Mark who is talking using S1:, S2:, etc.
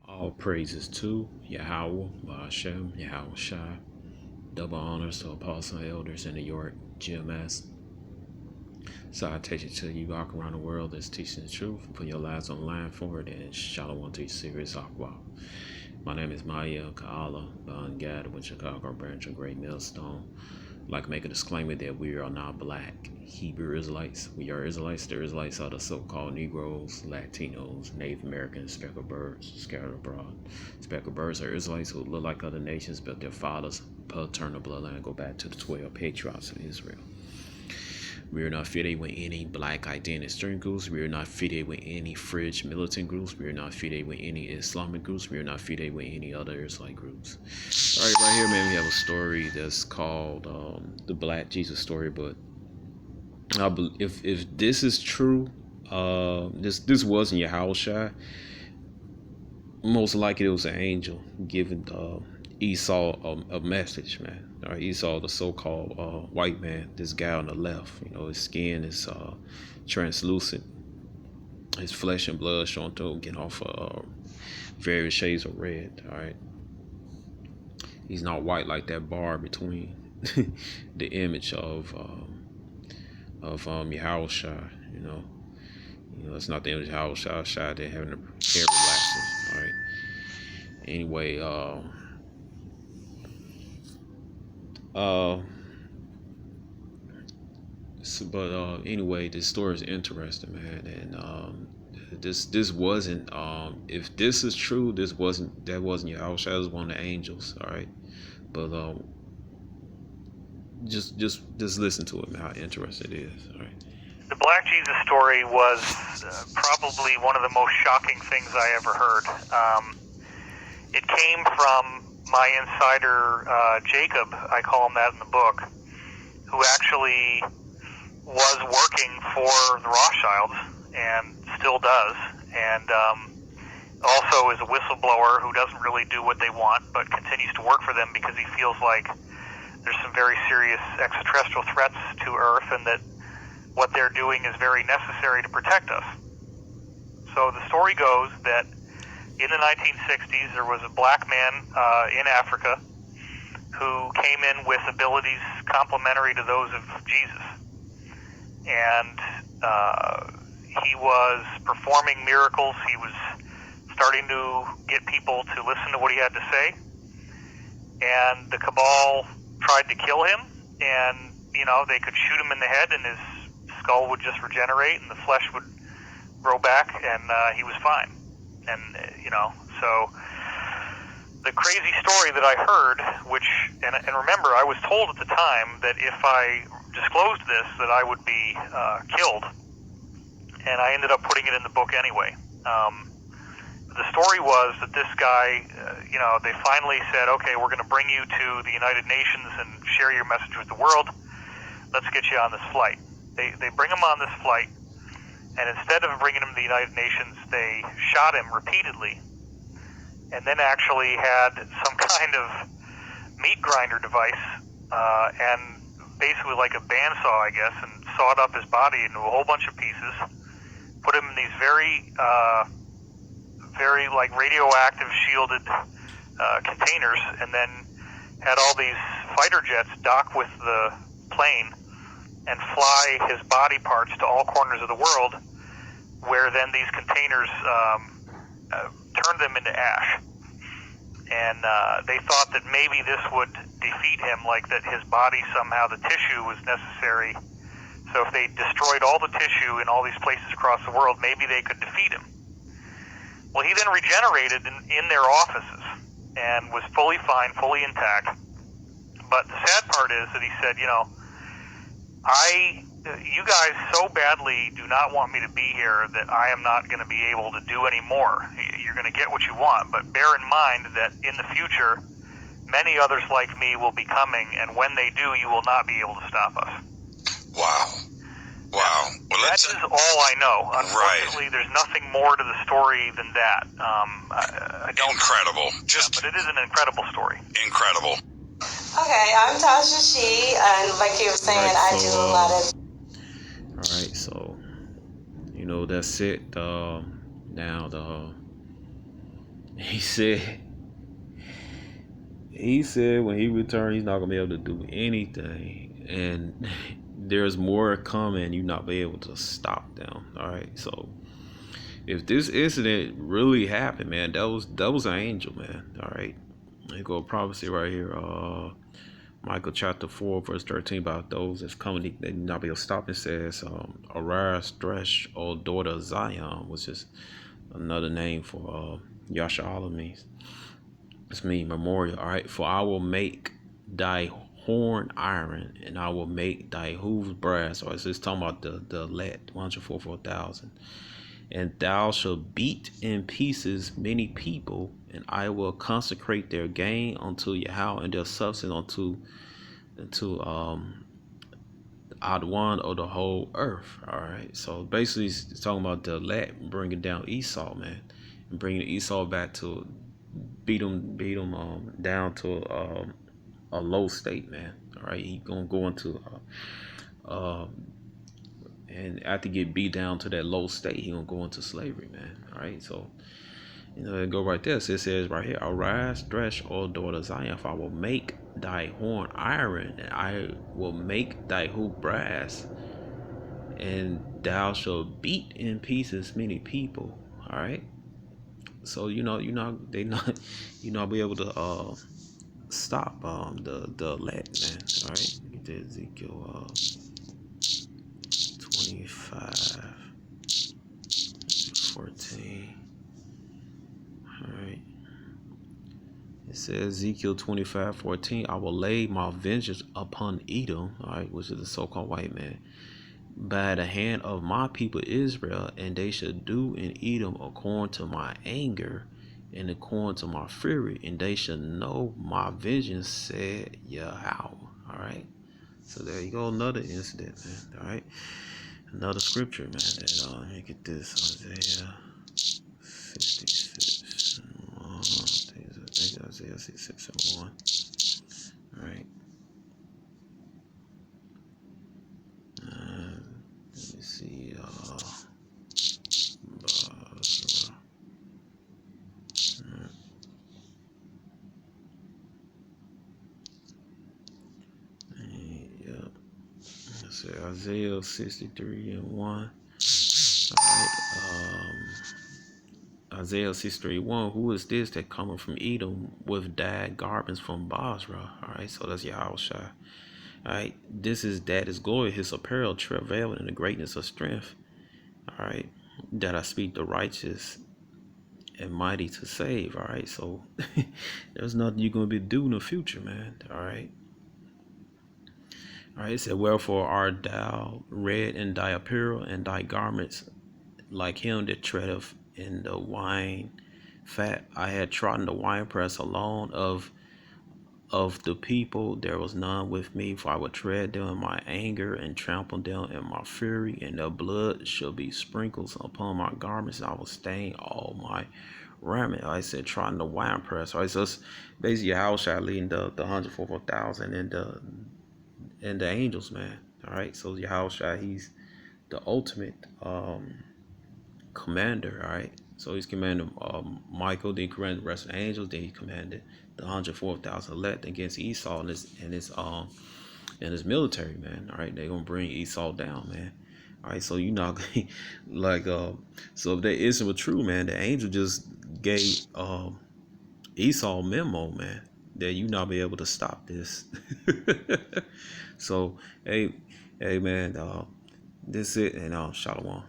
S1: All praises to Yahweh, Ba'ashem, Yahweh Shai. Double honors to apostle and elders in New York, GMS. Salutation to you walk around the world that's teaching the truth, putting your lives on the line for it, and Shalom to you, serious Aqua. My name is Maya Kaala, Bon Gad with Chicago branch of Great Millstone. I'd like to make a disclaimer that we are not black Hebrew Israelites. We are Israelites. The Israelites are the so-called Negroes, Latinos, Native Americans, speckled birds scattered abroad. Speckled birds are Israelites who look like other nations, but their fathers' paternal bloodline go back to the 12 patriarchs of Israel. We are not fitted with any black identity extreme groups. We are not fitted with any fringe militant groups. We are not fitted with any Islamic groups. We are not fitted with any other Islamic groups. All right here, man, we have a story that's called the Black Jesus story. But if this is true, this wasn't Yahweh Shai. Most likely it was an angel giving Esau a message, man. All right, Esau, the so-called white man, this guy on the left, his skin is translucent, his flesh and blood showing through, getting off various shades of red. All right, he's not white like that bar between the image of Yahweh Shai. It's not the image of Yahweh Shai. Shai didn't have hair relaxers. All right. Anyway, anyway, this story is interesting, man, and this wasn't if this is true, that wasn't Yahweh Shai, was one of the angels, all right, but just listen to it, man, how interesting it is, all right.
S2: The Black Jesus story was probably one of the most shocking things I ever heard. It came from my insider, Jacob, I call him that in the book, who actually was working for the Rothschilds and still does, and also is a whistleblower who doesn't really do what they want but continues to work for them because he feels like there's some very serious extraterrestrial threats to Earth and that what they're doing is very necessary to protect us. So the story goes that in the 1960s, there was a black man in Africa who came in with abilities complementary to those of Jesus. And he was performing miracles. He was starting to get people to listen to what he had to say. And the cabal tried to kill him, and, they could shoot him in the head, and his skull would just regenerate, and the flesh would grow back, and he was fine. And, so the crazy story that I heard, and remember, I was told at the time that if I disclosed this, that I would be killed. And I ended up putting it in the book anyway. The story was that this guy, they finally said, okay, we're going to bring you to the United Nations and share your message with the world. Let's get you on this flight. They bring him on this flight, and instead of bringing him to the United Nations, they shot him repeatedly, and then actually had some kind of meat grinder device, and basically like a bandsaw, I guess, and sawed up his body into a whole bunch of pieces, put him in these very like radioactive shielded containers, and then had all these fighter jets dock with the plane and fly his body parts to all corners of the world, where then these containers turned them into ash. And they thought that maybe this would defeat him, like that his body somehow, the tissue was necessary. So if they destroyed all the tissue in all these places across the world, maybe they could defeat him. Well, he then regenerated in their offices and was fully fine, fully intact. But the sad part is that he said, you guys so badly do not want me to be here that I am not going to be able to do any more. You're going to get what you want, but bear in mind that in the future, many others like me will be coming, and when they do, you will not be able to stop us.
S3: Wow. Well,
S2: that is all I know. Unfortunately, There's nothing more to the story than that.
S3: Incredible.
S2: But it is an incredible story.
S3: Incredible.
S4: Okay, I'm Tasha She, and like you were saying, I do a lot of...
S1: Alright, so, that's it. Now, He said when he returned, he's not gonna be able to do anything, and there's more coming. You're not be able to stop them. All right, so if this incident really happened, man, that was an angel, man. All right, they go prophecy right here. Michael chapter 4, verse 13, about those that's coming, they not be able to stop. It says, arise, thresh, O daughter of Zion, which is another name for Yasha means. It's me, memorial. All right, for I will make thy horn iron, and I will make thy hooves brass. Or it's just talking about the elect, 144,000. And thou shalt beat in pieces many people, and I will consecrate their gain unto Yahweh, and their substance unto Adwan of the whole earth. All right, so basically it's talking about the elect bringing down Esau, man, and bringing Esau back to beat him down to a low state, man. All right, he gonna go into and after get beat down to that low state, he gonna go into slavery, man. All right, so it go right there. So it says right here, arise, thresh, O daughter of Zion, for I will make thy horn iron, and I will make thy hoop brass, and thou shalt beat in pieces many people. All right, so you're not be able to stop the elect, man. All right, get to Ezekiel 25:14. All right. It says Ezekiel 25:14, I will lay my vengeance upon Edom, all right, which is the so-called white man, by the hand of my people Israel, and they shall do in Edom according to my anger and according to my fury, and they shall know my vengeance, said Yahweh. All right. So there you go, another incident, man. All right. Another scripture, man. That let me get this, Isaiah 66. I think Isaiah 66:1. All right. Let me see. Bozrah. Yep. Let's see, Isaiah 63:1. All right. Isaiah 63:1. Who is this that cometh from Edom with dyed garments from Bozrah? All right. So that's Yahweh. All right, this is that is glory, his apparel travail in the greatness of strength. All right, that I speak the righteous and mighty to save. All right, so there's nothing you're gonna be doing in the future, man. All right, it said, wherefore art thou red in thy apparel, and thy garments like him that treadeth in the wine fat. I had trodden the winepress alone of the people, there was none with me, for I would tread them in my anger and trample them in my fury, and their blood shall be sprinkled upon my garments, and I will stain all my raiment. I said, trying the winepress. All right, so it's basically how shall leading the 144,000 and the angels, man. All right, so Yahushua, he's the ultimate commander. All right, so he's commanded Michael, then he commanded the rest of the angels, then he commanded the 104,000 elect against Esau and his military, man. All right, they're gonna bring Esau down, man. All right, so you know, like so if that isn't true, man, the angel just gave Esau a memo, man, that you not be able to stop this. So hey man, this is it, and shalom.